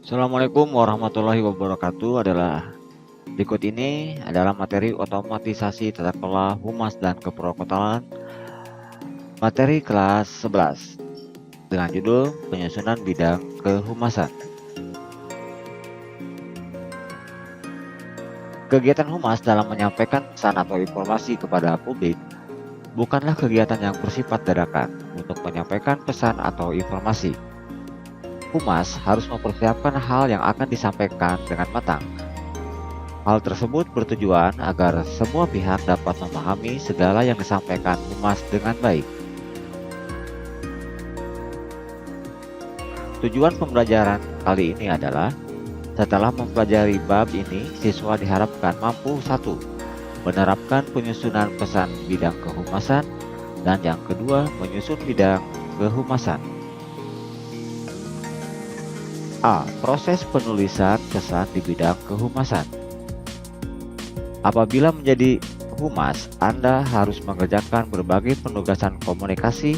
Assalamualaikum warahmatullahi wabarakatuh. Berikut ini adalah materi otomatisasi tata kelola humas dan keperawatan materi kelas 11 dengan judul penyusunan bidang kehumasan. Kegiatan humas dalam menyampaikan pesan atau informasi kepada publik bukanlah kegiatan yang bersifat dadakan untuk menyampaikan pesan atau informasi. Humas harus mempersiapkan hal yang akan disampaikan dengan matang. Hal tersebut bertujuan agar semua pihak dapat memahami segala yang disampaikan humas dengan baik. Tujuan pembelajaran kali ini adalah, setelah mempelajari bab ini, siswa diharapkan mampu 1. Menerapkan penyusunan pesan bidang kehumasan, dan yang kedua, menyusun bidang kehumasan. A. Proses penulisan pesan di bidang kehumasan. Apabila menjadi humas, Anda harus mengerjakan berbagai penugasan komunikasi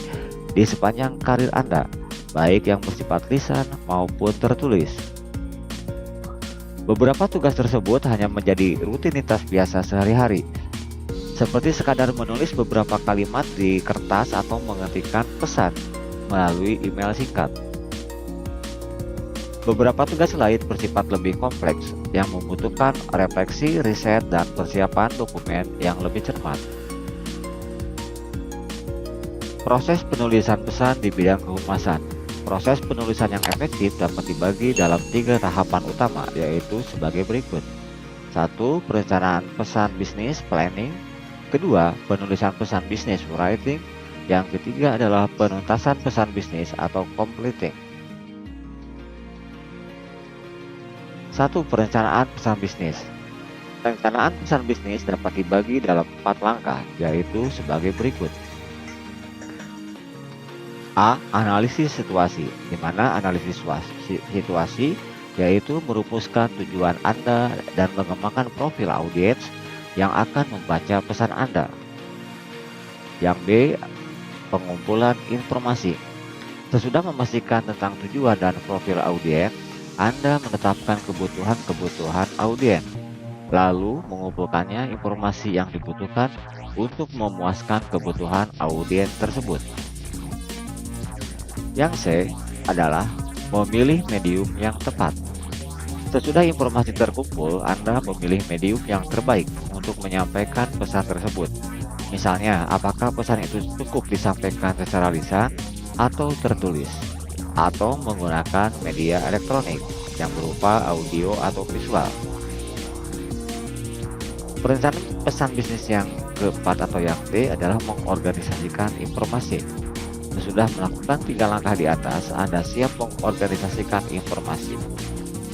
di sepanjang karir Anda, baik yang bersifat lisan maupun tertulis. Beberapa tugas tersebut hanya menjadi rutinitas biasa sehari-hari, seperti sekadar menulis beberapa kalimat di kertas atau mengetikkan pesan melalui email singkat. Beberapa tugas lain bersifat lebih kompleks yang membutuhkan refleksi, riset, dan persiapan dokumen yang lebih cermat. Proses penulisan pesan di bidang kehumasan. Proses penulisan yang efektif dapat dibagi dalam 3 tahapan utama, yaitu sebagai berikut. 1. Perencanaan pesan bisnis planning. Kedua, penulisan pesan bisnis writing. Yang ketiga adalah penuntasan pesan bisnis atau completing. 1. Perencanaan pesan bisnis. Perencanaan pesan bisnis dapat dibagi dalam 4 langkah, yaitu sebagai berikut. A. Analisis situasi, di mana analisis situasi yaitu merumuskan tujuan Anda dan mengembangkan profil audiens yang akan membaca pesan Anda. Yang B. Pengumpulan informasi. Sesudah memastikan tentang tujuan dan profil audiens, Anda menetapkan kebutuhan audiens, lalu mengumpulkannya informasi yang dibutuhkan untuk memuaskan kebutuhan audiens tersebut. Yang C adalah memilih medium yang tepat. Sesudah informasi terkumpul, Anda memilih medium yang terbaik untuk menyampaikan pesan tersebut. Misalnya, apakah pesan itu cukup disampaikan secara lisan atau tertulis, atau menggunakan media elektronik yang berupa audio atau visual. Perencanaan pesan bisnis yang keempat atau yang D adalah mengorganisasikan informasi. Sesudah melakukan 3 langkah di atas, Anda siap mengorganisasikan informasi.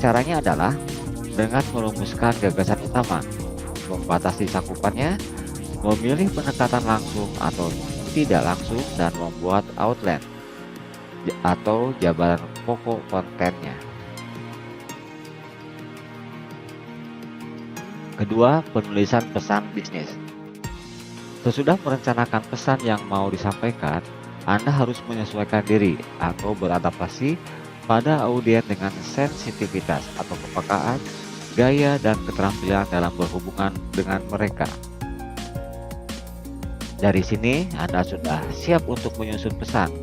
Caranya adalah dengan merumuskan gagasan utama, membatasi cakupannya, memilih pendekatan langsung atau tidak langsung, dan membuat outline atau jabaran pokok kontennya. Kedua, penulisan pesan bisnis. Sesudah merencanakan pesan yang mau disampaikan, Anda harus menyesuaikan diri atau beradaptasi pada audiens dengan sensitivitas atau kepekaan, gaya, dan keterampilan dalam berhubungan dengan mereka. Dari sini, Anda sudah siap untuk menyusun pesan.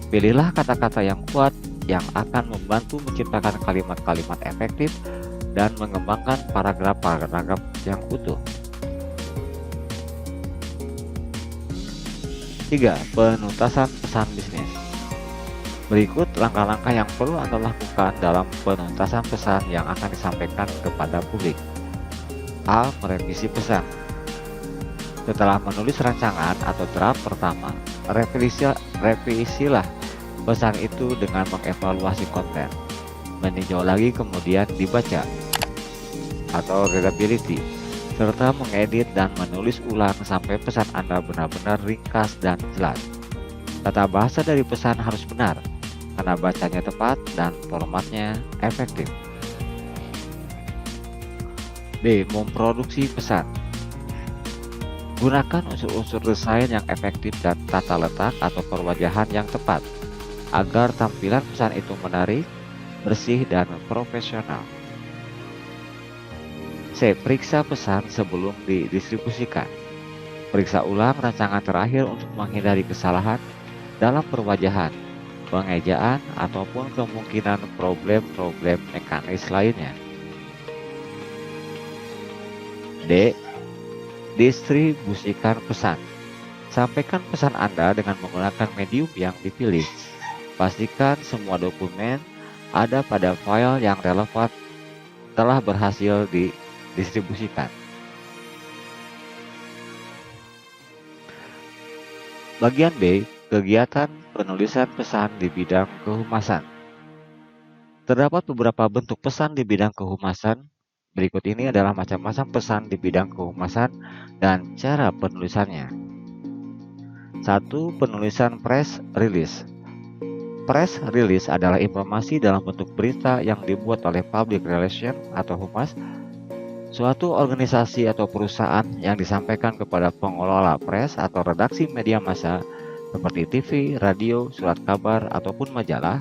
Pilihlah kata-kata yang kuat yang akan membantu menciptakan kalimat-kalimat efektif dan mengembangkan paragraf-paragraf yang utuh. 3. Penuntasan pesan bisnis. Berikut langkah-langkah yang perlu Anda lakukan dalam penuntasan pesan yang akan disampaikan kepada publik. A. Merevisi pesan. Setelah menulis rancangan atau draft pertama, revisilah pesan itu dengan mengevaluasi konten, meninjau lagi kemudian dibaca atau readability, serta mengedit dan menulis ulang sampai pesan Anda benar-benar ringkas dan jelas. Tata bahasa dari pesan harus benar, karena bacanya tepat dan formatnya efektif. B. Memproduksi pesan. Gunakan unsur-unsur desain yang efektif dan tata letak atau perwajahan yang tepat, agar tampilan pesan itu menarik, bersih, dan profesional. C. Periksa pesan sebelum didistribusikan. Periksa ulang rancangan terakhir untuk menghindari kesalahan dalam perwajahan, pengejaan, ataupun kemungkinan problem-problem mekanis lainnya. D. Distribusikan pesan. Sampaikan pesan Anda dengan menggunakan medium yang dipilih. Pastikan semua dokumen ada pada file yang relevan telah berhasil didistribusikan. Bagian B. Kegiatan penulisan pesan di bidang kehumasan. Terdapat beberapa bentuk pesan di bidang kehumasan. Berikut ini adalah macam-macam pesan di bidang kehumasan dan cara penulisannya. 1. Penulisan press release. Press release adalah informasi dalam bentuk berita yang dibuat oleh public relation atau humas, suatu organisasi atau perusahaan yang disampaikan kepada pengelola press atau redaksi media massa seperti TV, radio, surat kabar, ataupun majalah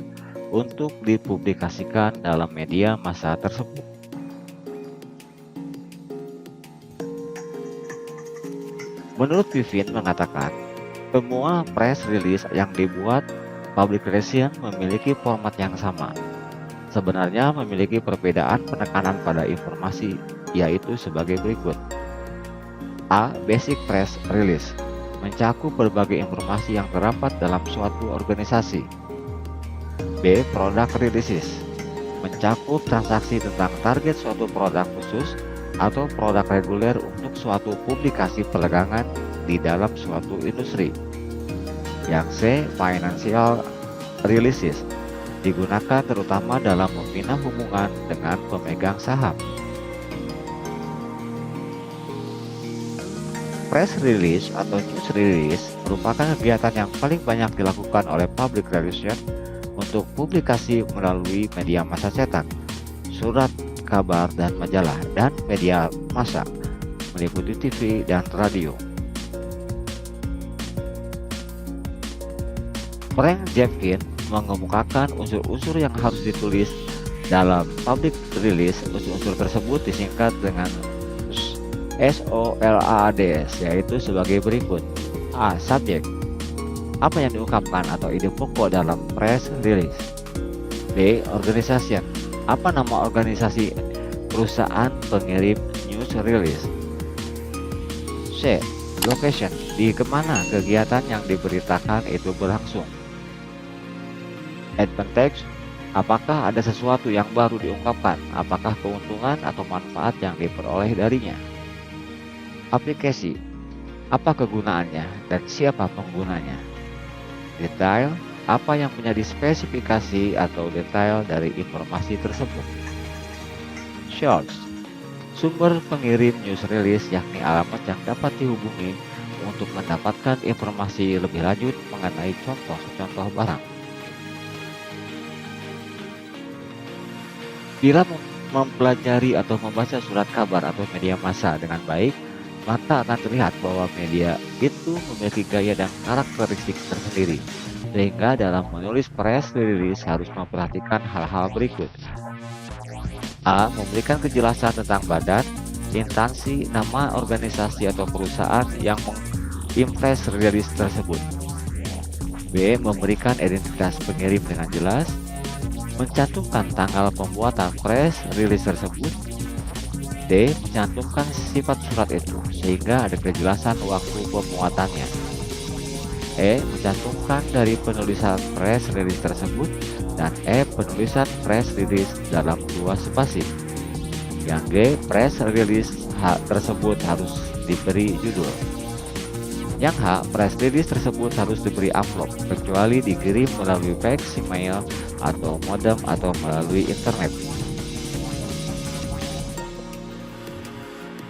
untuk dipublikasikan dalam media massa tersebut. Menurut Vivin mengatakan, semua press release yang dibuat public relation memiliki format yang sama. Sebenarnya memiliki perbedaan penekanan pada informasi, yaitu sebagai berikut. A. Basic press release mencakup berbagai informasi yang terdapat dalam suatu organisasi. B. Product releases mencakup transaksi tentang target suatu produk khusus atau produk reguler untuk suatu publikasi perdagangan di dalam suatu industri. Yang C. Financial releases digunakan terutama dalam membina hubungan dengan pemegang saham. Press release atau news release merupakan kegiatan yang paling banyak dilakukan oleh public relation untuk publikasi melalui media massa cetak, surat kabar dan majalah, dan media massa meliputi TV dan radio. Frank Jeffkin mengemukakan unsur-unsur yang harus ditulis dalam public release. Unsur-unsur tersebut disingkat dengan SOLAADS, yaitu sebagai berikut. A. Subjek. Apa yang diungkapkan atau ide pokok dalam press release. B. Organization. Apa nama organisasi perusahaan pengirim news release. C. Location. Di kemana kegiatan yang diberitakan itu berlangsung. Advantage. Apakah ada sesuatu yang baru diungkapkan? Apakah keuntungan atau manfaat yang diperoleh darinya? Aplikasi. Apa kegunaannya dan siapa penggunanya? Detail. Apa yang menjadi spesifikasi atau detail dari informasi tersebut? Source. Sumber pengirim news release, yakni alamat yang dapat dihubungi untuk mendapatkan informasi lebih lanjut mengenai contoh-contoh barang. Bila mempelajari atau membaca surat kabar atau media massa dengan baik, maka akan terlihat bahwa media itu memiliki gaya dan karakteristik tersendiri, sehingga dalam menulis press release harus memperhatikan hal-hal berikut. A. Memberikan kejelasan tentang badan, instansi, nama organisasi atau perusahaan yang mengimpress release tersebut. B. Memberikan identitas pengirim dengan jelas, mencantumkan tanggal pembuatan press release tersebut. D. Mencantumkan sifat surat itu sehingga ada kejelasan waktu pembuatannya. E. Mencantumkan dari penulisan press release tersebut, dan E. Penulisan press release dalam 2 spasi. Yang G. Press release tersebut harus diberi judul. Yang H. Press release tersebut harus diberi amplop kecuali dikirim melalui fax, email, atau modem atau melalui internet.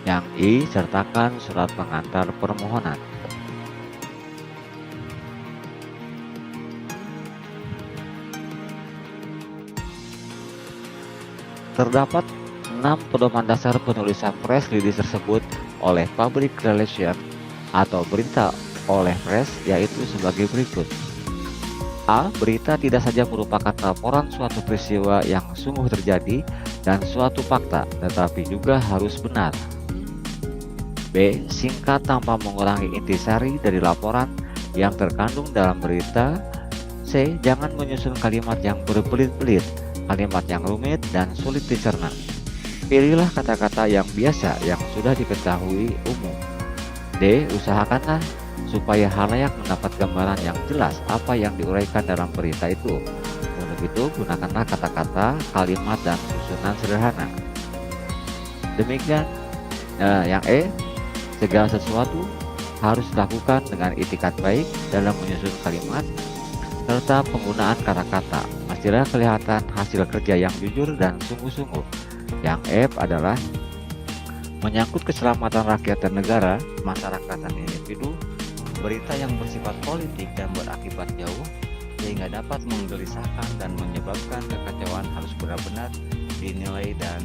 Yang I. Sertakan surat pengantar permohonan. Terdapat 6 pedoman dasar penulisan press release tersebut oleh public relation atau berita oleh press, yaitu sebagai berikut. A. Berita tidak saja merupakan laporan suatu peristiwa yang sungguh terjadi dan suatu fakta, tetapi juga harus benar. B. Singkat tanpa mengurangi intisari dari laporan yang terkandung dalam berita. C. Jangan menyusun kalimat yang berbelit-belit, kalimat yang rumit dan sulit dicerna. Pilihlah kata-kata yang biasa yang sudah diketahui umum. D. Usahakanlah supaya halayak mendapat gambaran yang jelas apa yang diuraikan dalam berita itu. Untuk itu, gunakanlah kata-kata, kalimat, dan susunan sederhana. Demikian yang E. Segala sesuatu harus dilakukan dengan itikat baik dalam menyusun kalimat serta penggunaan kata-kata. Pastilah kelihatan hasil kerja yang jujur dan sungguh-sungguh. Yang F adalah menyangkut keselamatan rakyat dan negara, masyarakat dan individu. Berita yang bersifat politik dan berakibat jauh sehingga dapat menggelisahkan dan menyebabkan kekacauan harus benar-benar dinilai dan